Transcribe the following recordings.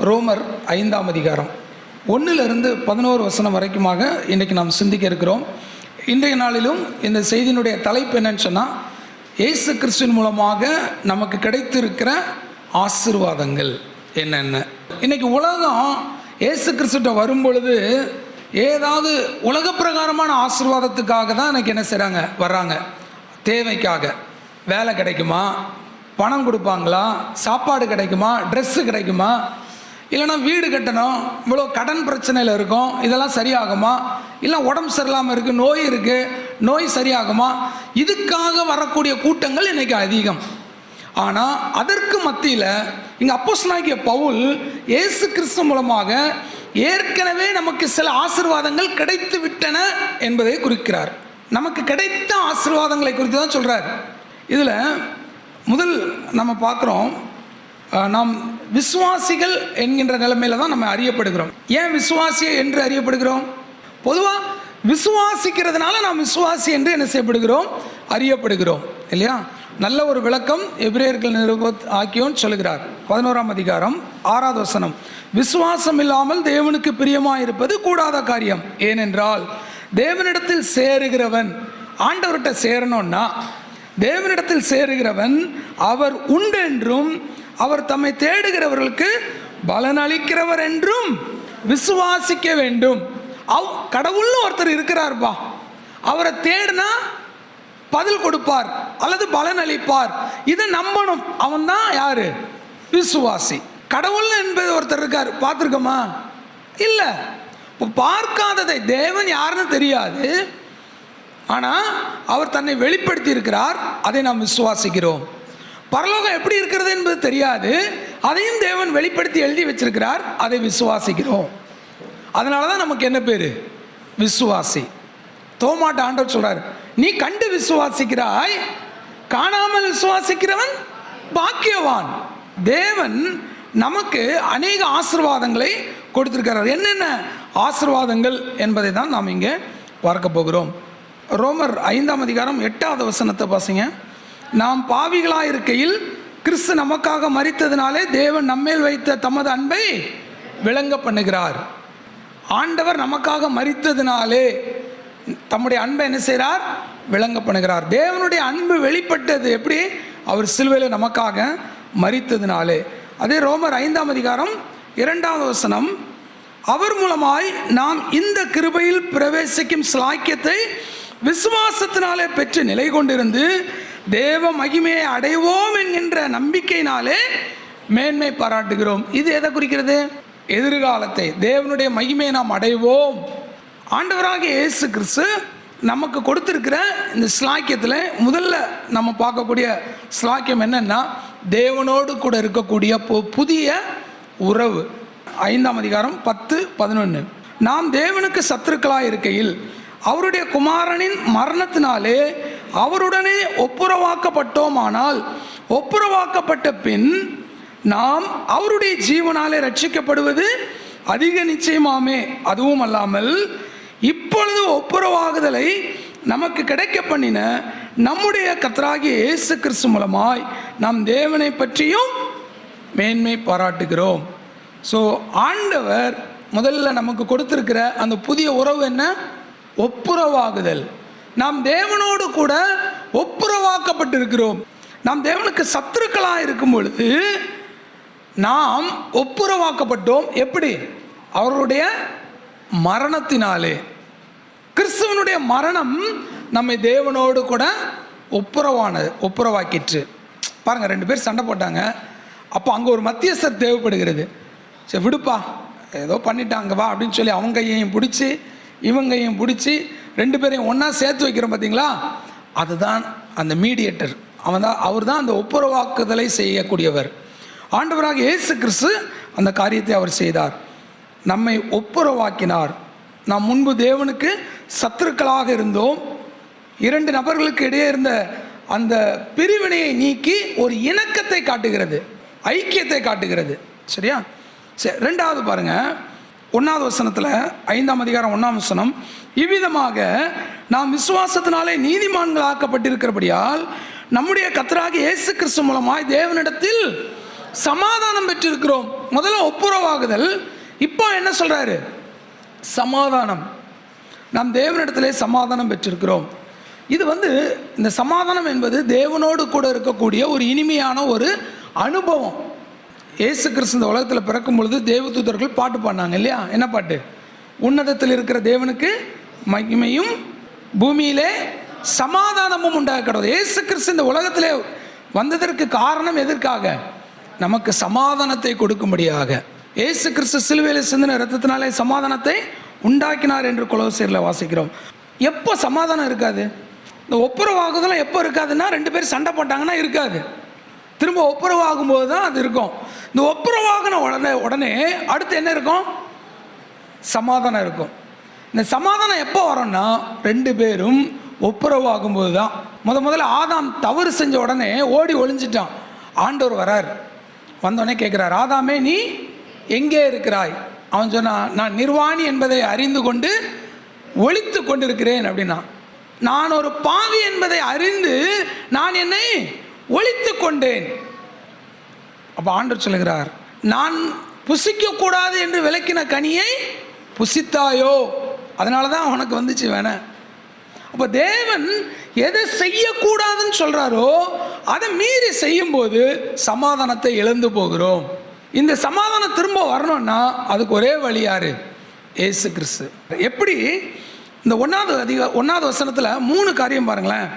ரோமர் 5ஆம் அதிகாரம் 1லிருந்து 11 வசனம் வரைக்குமாக இன்றைக்கு நாம் சிந்திக்க இருக்கிறோம். இன்றைய நாளிலும் இந்த செய்தியினுடைய தலைப்பு என்னன்னு சொன்னால், இயேசு கிறிஸ்துவின் மூலமாக நமக்கு கிடைத்திருக்கிற ஆசீர்வாதங்கள் என்னென்ன. இன்றைக்கி உலகம் இயேசு கிறிஸ்துட்ட வரும்பொழுது ஏதாவது உலக பிரகாரமான ஆசீர்வாதத்துக்காக தான் இன்றைக்கி என்ன செய்கிறாங்க, வர்றாங்க. தேவைக்காக வேலை கிடைக்குமா, பணம் கொடுப்பாங்களா, சாப்பாடு கிடைக்குமா, ட்ரெஸ்ஸு கிடைக்குமா, இல்லைனா வீடு கட்டணும், இவ்வளோ கடன் பிரச்சனையில் இருக்கும், இதெல்லாம் சரியாகுமா, இல்லை உடம்பு சரியில்லாமல் இருக்குது, நோய் இருக்குது, நோய் சரியாகுமா, இதுக்காக வரக்கூடிய கூட்டங்கள் இன்றைக்கி அதிகம். ஆனால் அதற்கு மத்தியில் இங்கே அப்போஸ்தலனாகிய பவுல் இயேசு கிறிஸ்து மூலமாக ஏற்கனவே நமக்கு சில ஆசீர்வாதங்கள் கிடைத்து விட்டன என்பதை குறிக்கிறார். நமக்கு கிடைத்த ஆசீர்வாதங்களை குறித்து தான் சொல்கிறார். இதில் முதல் நம்ம பார்க்குறோம், நாம் விசுவாசிகள் என்கின்ற நிலைமையில் தான் நம்ம அறியப்படுகிறோம். ஏன் விசுவாசி என்று அறியப்படுகிறோம்? பொதுவாக விசுவாசிக்கிறதுனால நாம் விசுவாசி என்று என்ன செய்யப்படுகிறோம், அறியப்படுகிறோம் இல்லையா? நல்ல ஒரு விளக்கம் எபிரேயர்கள் ஆக்கியோன்னு சொல்லுகிறார். 11ஆம் அதிகாரம் 6வது வசனம், விசுவாசம் இல்லாமல் தேவனுக்கு பிரியமாயிருப்பது கூடாத காரியம். ஏனென்றால் தேவனிடத்தில் சேருகிறவன், ஆண்டவர்கிட்ட சேரணும்னா தேவனிடத்தில் சேருகிறவன் அவர் உண்டென்றும் அவர் தம்மை தேடுகிறவர்களுக்கு பலன் அளிக்கிறவர் என்றும் விசுவாசிக்க வேண்டும். கடவுள்னு ஒருத்தர் இருக்கிறார்பா, அவரை தேடினா பதில் கொடுப்பார் அல்லது பலன் அளிப்பார், இதை நம்பணும். அவன் தான் யாரு? விசுவாசி. கடவுள் என்பது ஒருத்தர் இருக்கார், பார்த்துருக்கோமா? இல்லை. இப்போ பார்க்காததை, தேவன் யாருன்னு தெரியாது, ஆனால் அவர் தன்னை வெளிப்படுத்தி இருக்கிறார், அதை நாம் விசுவாசிக்கிறோம். பரலோகம் எப்படி இருக்கிறது என்பது தெரியாது, அதையும் தேவன் வெளிப்படுத்தி எழுதி வச்சிருக்கிறார், அதை விசுவாசிக்கிறோம். அதனால தான் நமக்கு என்ன பேர்? விசுவாசி. தோமாட்ட ஆண்டவர் சொல்றார், நீ கண்டு விசுவாசிக்கிறாய், காணாமல் விசுவாசிக்கிறவன் பாக்கியவான். தேவன் நமக்கு அநேக ஆசீர்வாதங்களை கொடுத்திருக்கிறார். என்னென்ன ஆசீர்வாதங்கள் என்பதை தான் நாம் இங்கே பார்க்க போகிறோம். ரோமர் 5ஆம் அதிகாரம் 8வது வசனத்தை பாசிங்க. நாம் பாவிகளாக இருக்கையில் கிறிஸ்து நமக்காக மரித்ததினாலே தேவன் நம்மேல் வைத்த தமது அன்பை விளங்க பண்ணுகிறார். ஆண்டவர் நமக்காக மரித்ததினாலே தம்முடைய அன்பை என்ன செய்கிறார்? விளங்க பண்ணுகிறார். தேவனுடைய அன்பு வெளிப்பட்டது எப்படி? அவர் சிலுவையில் நமக்காக மரித்ததினாலே. அதே ரோமர் 5ஆம் அதிகாரம் 2வது வசனம், அவர் மூலமாய் நாம் இந்த கிருபையில் பிரவேசிக்கும் ஸ்லாக்கியத்தை விசுவாசத்தினாலே பெற்று நிலை கொண்டிருந்து தேவ மகிமையை அடைவோம் என்கின்ற நம்பிக்கையினாலே மேன்மை பாராட்டுகிறோம். இது எதை குறிக்கிறது? எதிர்காலத்தை, தேவனுடைய மகிமையை நாம் அடைவோம். ஆண்டவராகிய இயேசு கிறிஸ்து நமக்கு கொடுத்திருக்கிற இந்த ஸ்லாக்கியத்தில் முதல்ல நம்ம பார்க்கக்கூடிய ஸ்லாக்கியம் என்னன்னா, தேவனோடு கூட இருக்கக்கூடிய புதிய உறவு. 5ஆம் அதிகாரம் 10-11, நாம் தேவனுக்கு சத்துருக்களாக இருக்கையில் அவருடைய குமாரனின் மரணத்தினாலே அவருடனே ஒப்புரவாக்கப்பட்டோமானால், ஒப்புரவாக்கப்பட்ட பின் நாம் அவருடைய ஜீவனாலே ரட்சிக்கப்படுவது அதிக நிச்சயமாமே. அதுவும் அல்லாமல் இப்பொழுது ஒப்புரவாகுதலை நமக்கு கிடைக்க பண்ணின நம்முடைய கர்த்தராகிய இயேசு கிறிஸ்து மூலமாய் நாம் தேவனை பற்றியும் மேன்மை பாராட்டுகிறோம். ஸோ ஆண்டவர் முதல்ல நமக்கு கொடுத்திருக்கிற அந்த புதிய உறவு என்ன? ஒப்புரவாகுதல். நாம் தேவனோடு கூட ஒப்புரவாக்கப்பட்டிருக்கிறோம். நாம் தேவனுக்கு சத்துருக்களாக இருக்கும் பொழுது நாம் ஒப்புரவாக்கப்பட்டோம். எப்படி? அவருடைய மரணத்தினாலே. கிறிஸ்துவனுடைய மரணம் நம்மை தேவனோடு கூட ஒப்புரவாக்கிற்று. பாருங்க, 2 பேர் சண்டை போட்டாங்க, அப்போ அங்கே ஒரு மத்தியஸ்தர் தேவைப்படுகிறது. சரி விடுப்பா, ஏதோ பண்ணிட்டாங்க வா அப்படின்னு சொல்லி அவங்க கையையும் பிடிச்சி இவங்கையும் பிடிச்சி 2 பேரையும் ஒன்றா சேர்த்து வைக்கிறோம் பார்த்தீங்களா? அதுதான் அந்த மீடியேட்டர். அவர் தான் அந்த ஒப்புரவாக்குதலை செய்யக்கூடியவர். ஆண்டவராக இயேசு கிறிஸ்து அந்த காரியத்தை அவர் செய்தார், நம்மை ஒப்புரவாக்கினார். நாம் முன்பு தேவனுக்கு சத்துருக்களாக இருந்தோம். 2 நபர்களுக்கு இடையே இருந்த அந்த பிரிவினையை நீக்கி ஒரு இணக்கத்தை காட்டுகிறது, ஐக்கியத்தை காட்டுகிறது. சரியா? சரி, 2வது பாருங்க, 1வது வசனத்தில் 5ஆம் அதிகாரம் 1ஆம் வசனம், இவ்விதமாக நாம் விசுவாசத்தினாலே நீதிமான்கள் ஆக்கப்பட்டிருக்கிறபடியால் நம்முடைய கர்த்தராகிய இயேசு கிறிஸ்து மூலமாய் தேவனிடத்தில் சமாதானம் பெற்றிருக்கிறோம். முதல்ல ஒப்புரவாகுதல், இப்போ என்ன சொல்றாரு? சமாதானம். நாம் தேவனிடத்திலே சமாதானம் பெற்றிருக்கிறோம். இது இந்த சமாதானம் என்பது தேவனோடு கூட இருக்கக்கூடிய ஒரு இனிமையான ஒரு அனுபவம். இயேசு கிறிஸ்து இந்த உலகத்தில் பிறக்கும் பொழுது தேவதூதர்கள் பாட்டு பாடினாங்க இல்லையா? என்ன பாட்டு? உன்னதத்தில் இருக்கிற தேவனுக்கு மகிமையும் பூமியிலே சமாதானமும் உண்டாக கடவுள். இயேசு கிறிஸ்து இந்த உலகத்திலே வந்ததற்கு காரணம் எதற்காக? நமக்கு சமாதானத்தை கொடுக்கும்படியாக. இயேசு கிறிஸ்து சிலுவையில் சிந்தின இரத்தத்தினாலே சமாதானத்தை உண்டாக்கினார் என்று கொலோசியரில் வாசிக்கிறோம். எப்போ சமாதானம் இருக்காது? இந்த ஒப்புரவாகுதெல்லாம் எப்போ இருக்காதுன்னா, 2 பேர் சண்டை போட்டாங்கன்னா இருக்காது. திரும்ப ஒப்புரவாகும்போது தான் அது இருக்கும். இந்த ஒப்புரவாகின உடனே அடுத்து என்ன இருக்கும்? சமாதானம் இருக்கும். இந்த சமாதானம் எப்போ வரும்னா, 2 பேரும் ஒப்புரவாகும்போது தான். முதல்ல ஆதாம் தவறு செஞ்ச உடனே ஓடி ஒளிஞ்சிட்டான். ஆண்டவர் வரார், வந்தோடனே கேட்குறார், ஆதாமே நீ எங்கே இருக்கிறாய்? அவன் சொன்னான், நான் நிர்வாணி என்பதை அறிந்து கொண்டு ஒளித்து கொண்டிருக்கிறேன் அப்படின்னா. நான் ஒரு பாவி என்பதை அறிந்து நான் என்னை ஒளித்து கொண்டேன். அப்போ ஆண்டவர் சொல்லுகிறார், நான் புசிக்கக்கூடாது என்று விலக்கின கனியை புசித்தாயோ, அதனால தான் உனக்கு வந்துச்சு வேண. அப்போ தேவன் எதை செய்யக்கூடாதுன்னு சொல்கிறாரோ அதை மீறி செய்யும்போது சமாதானத்தை இழந்து போகிறோம். இந்த சமாதானம் திரும்ப வரணும்னா அதுக்கு ஒரே வழி யாரு? இயேசு கிறிஸ்து. எப்படி? இந்த 1வது வசனத்தில் 3 காரியம் பாருங்களேன்.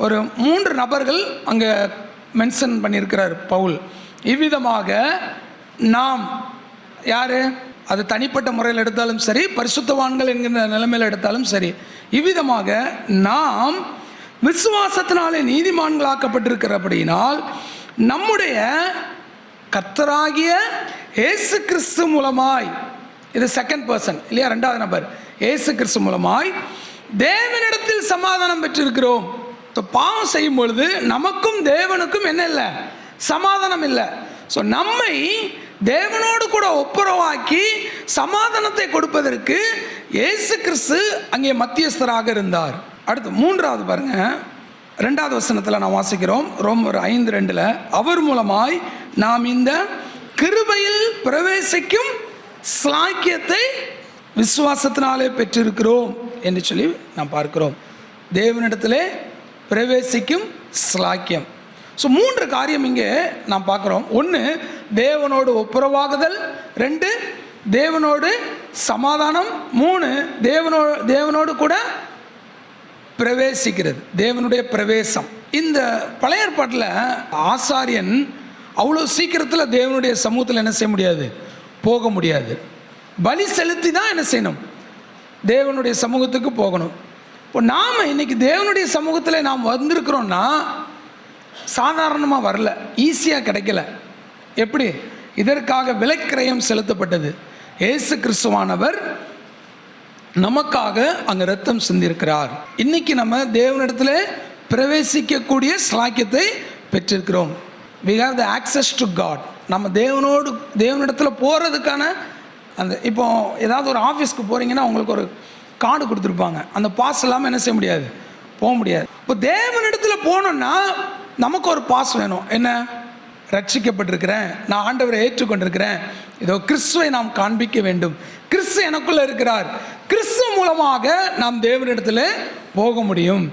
ஒரு 3 நபர்கள் அங்கே மென்ஷன் பண்ணியிருக்கிறார் பவுல். இவ்விதமாக நாம் யார்? அது தனிப்பட்ட முறையில் எடுத்தாலும் சரி, பரிசுத்தவான்கள் என்கிற நிலைமையில் எடுத்தாலும் சரி, இவ்விதமாக நாம் விசுவாசத்தினாலே நீதிமான்களாக்கப்பட்டிருக்கிறபடியினால் நம்முடைய கர்த்தராகிய இயேசு கிறிஸ்து மூலமாய், இது செகண்ட் பர்சன் இல்லையா, 2வது நபர், இயேசு கிறிஸ்து மூலமாய் தேவனிடத்தில் சமாதானம் பெற்றிருக்கிறோம். பாவம் செய்யும் பொழுது நமக்கும் தேவனுக்கும் என்ன இல்லை? சமாதானம் இல்லை. ஸோ நம்மை தேவனோடு கூட ஒப்புரவாக்கி சமாதானத்தை கொடுப்பதற்கு இயேசு கிறிஸ்து அங்கே மத்தியஸ்தராக இருந்தார். அடுத்து 3வது பாருங்க, 2வது வசனத்தில் நாம் வாசிக்கிறோம், ரோமர் 5:2, அவர் மூலமாய் நாம் இந்த கிருபையில் பிரவேசிக்கும் ஸ்லாக்கியத்தை விசுவாசத்தினாலே பெற்றிருக்கிறோம் என்று சொல்லி நாம் பார்க்கிறோம். தேவனிடத்திலே பிரவேசிக்கும் ஸ்லாக்கியம். ஸோ 3 காரியம் இங்கே நாம் பார்க்குறோம். 1 தேவனோடு ஒப்புரவாகுதல், 2 தேவனோடு சமாதானம், 3 தேவனோடு கூட பிரவேசிக்கிறது, தேவனுடைய பிரவேசம். இந்த பழைய ஏற்பாட்டில் ஆசாரியன் அவ்வளோ சீக்கிரத்தில் தேவனுடைய சமூகத்தில் என்ன செய்ய முடியாது? போக முடியாது. பலி செலுத்தி தான் என்ன செய்யணும்? தேவனுடைய சமூகத்துக்கு போகணும். இப்போ நாம் இன்னைக்கு தேவனுடைய சமூகத்தில் நாம் வந்திருக்கிறோம்னா சாதாரணமாக வரல, ஈஸியாக கிடைக்கல. எப்படி? இதற்காக விலைக்கிரயம் செலுத்தப்பட்டது. இயேசு கிறிஸ்துவானவர் நமக்காக அங்கே ரத்தம் சிந்திருக்கிறார். இன்னைக்கு நம்ம தேவனிடத்தில் பிரவேசிக்கக்கூடிய ஸ்லாக்கியத்தை பெற்றிருக்கிறோம். we have the access to God. நம்ம தேவனிடத்தில் போகிறதுக்கான அந்த, இப்போ ஏதாவது ஒரு ஆஃபீஸ்க்கு போகிறீங்கன்னா உங்களுக்கு ஒரு கார்டு கொடுத்துருப்பாங்க, அந்த பாஸ் இல்லாமல் என்ன செய்ய முடியாது? போக முடியாது. இப்போ தேவனிடத்தில் போனோம்னா நமக்கு ஒரு பாஸ் வேணும். என்ன? ரட்சிக்கப்பட்டிருக்கிறேன், நான் ஆண்டவரை ஏற்றுக்கொண்டிருக்கிறேன், இதோ கிறிஸ்துவை நாம் காண்பிக்க வேண்டும், கிறிஸ்து எனக்குள்ளே இருக்கிறார், கிறிஸ்து மூலமாக நாம் தேவனிடத்தில் போக முடியும்,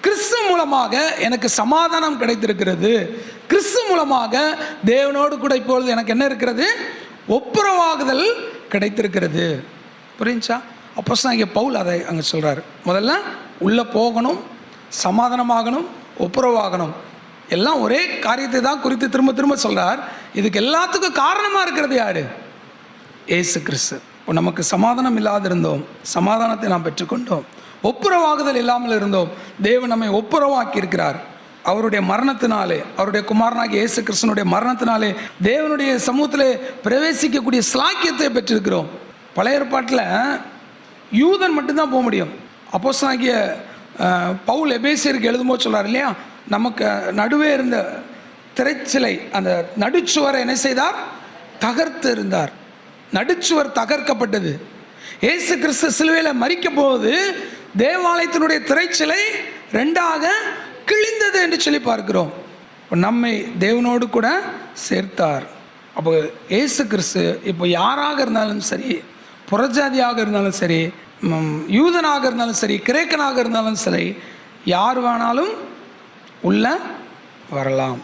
கிறிஸ்து மூலமாக எனக்கு சமாதானம் கிடைத்திருக்கிறது, கிறிஸ்து மூலமாக தேவனோடு கூட இப்பொழுது எனக்கு என்ன இருக்கிறது? ஒப்புரவாகுதல் கிடைத்திருக்கிறது. புரிஞ்சா? அப்போஸ்தலனாகிய பவுல் அதை அங்கே சொல்கிறார். முதல்ல உள்ளே போகணும், சமாதானமாகணும், ஒப்புரவாகணும். எல்லாம் ஒரே காரியத்தை தான் குறித்து திரும்ப திரும்ப சொல்கிறார். இதுக்கு எல்லாத்துக்கும் காரணமாக இருக்கிறது யார்? இயேசு கிறிஸ்து. இப்போ நமக்கு சமாதானம் இல்லாது இருந்தோம், சமாதானத்தை நாம் பெற்றுக்கொண்டோம். ஒப்புரவாகுதல் இல்லாமல் இருந்தோம், தேவன் நம்மை ஒப்புரவாக்கி இருக்கிறார். அவருடைய மரணத்தினாலே, அவருடைய குமாரனாகிய இயேசு கிறிஸ்துனுடைய மரணத்தினாலே தேவனுடைய சமூகத்தில் பிரவேசிக்கக்கூடிய ஸ்லாக்கியத்தை பெற்றிருக்கிறோம். பழைய ஏற்பாட்டில் யூதன் மட்டும்தான் போக முடியும். அப்போஸ்தலனாகிய பவுல் எபேசியருக்கு எழுதும்போது சொல்கிறார் இல்லையா, நமக்கு நடுவே இருந்த திரைச்சிலை, அந்த நடுச்சுவரை என்ன செய்தார்? தகர்த்து இருந்தார். நடுச்சுவர் தகர்க்கப்பட்டது. இயேசு கிறிஸ்து சிலுவையில் மரிக்க போது தேவாலயத்தினுடைய திரைச்சிலை 2ஆக கிழிந்தது என்று சொல்லி பார்க்கிறோம். நம்மை தேவனோடு கூட சேர்த்தார். அப்போ இயேசு கிறிஸ்து இப்போ யாராக இருந்தாலும் சரி, புறஜாதியாக இருந்தாலும் சரி, யூதனாக இருந்தாலும் சரி, கிரேக்கனாக இருந்தாலும் சரி, யார் வேணாலும் உள்ள வரலாம்.